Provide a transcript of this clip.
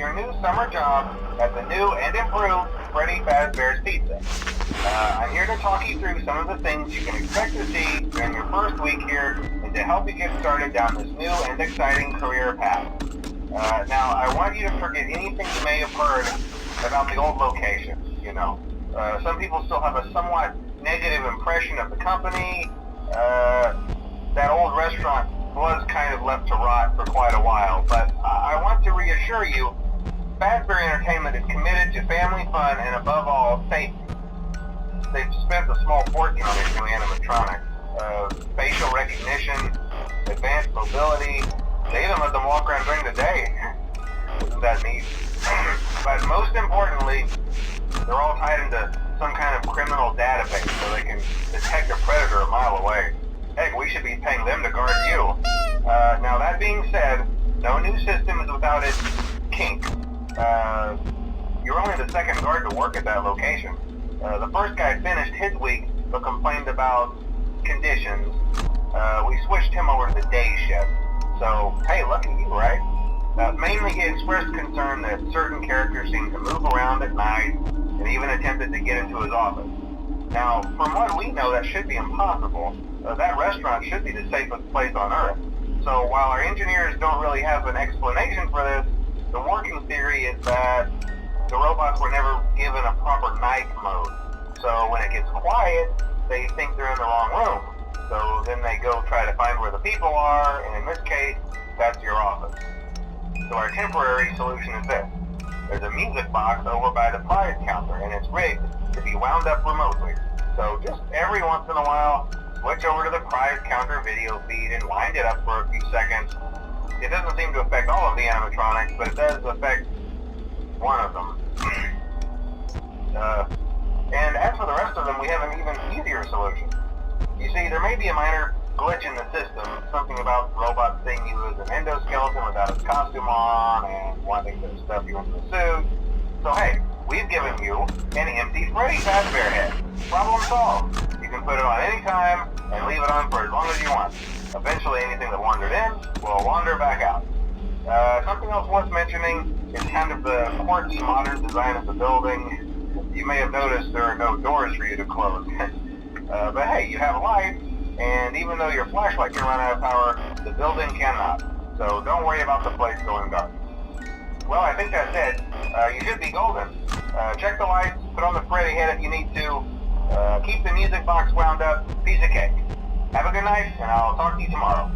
your new summer job at the new and improved Freddy Fazbear's Pizza. I'm here to talk you through some of the things you can expect to see during your first week here and to help you get started down this new and exciting career path. Now, I want you to forget anything you may have heard about the old location. Some people still have a somewhat negative impression of the company. That old restaurant was kind of left to rot for quite a while, but I want to reassure you, Fazbear Entertainment is committed to family fun and above all, safety. They've spent a small fortune on these new animatronics. Facial recognition, advanced mobility, they even let them walk around during the day. Isn't that neat? But most importantly, they're all tied into some kind of criminal database so they can detect a predator a mile away. Heck, we should be paying them to guard you. Now that being said, no new system is without its kink. You're only the second guard to work at that location. The first guy finished his week but complained about conditions. We switched him over to the day shift. So, hey, lucky you, right? Mainly he expressed concern that certain characters seemed to move around at night and even attempted to get into his office. Now, from what we know, that should be impossible. That restaurant should be the safest place on Earth. So while our engineers don't really have an explanation for this, the working theory is that the robots were never given a proper night mode. So when it gets quiet, they think they're in the wrong room. So then they go try to find where the people are, and in this case, that's your office. So our temporary solution is this. There's a music box over by the prize counter, and it's rigged to be wound up remotely. So just every once in a while, switch over to the prize counter video feed and wind it up for a few seconds. It doesn't seem to affect all of the animatronics, but it does affect one of them. And as for the rest of them, we have an even easier solution. You see, there may be a minor glitch in the system, something about the robot seeing you as an endoskeleton without its costume on and wanting to stuff you into the suit. So hey, we've given you an empty Freddy Fazbear head. Problem solved. You can put it on any time and leave it on for as long as you want. Eventually anything that wandered in will wander back out. Something else worth mentioning is kind of the quirky modern design of the building. You may have noticed there are no doors for you to close. But hey, you have lights, and even though your flashlight can run out of power, the building cannot. So don't worry about the place going dark. Well, I think that's it. You should be golden. Check the lights, put on the Freddy head if you need to. Keep the music box wound up. Piece of cake. Have a good night, and I'll talk to you tomorrow.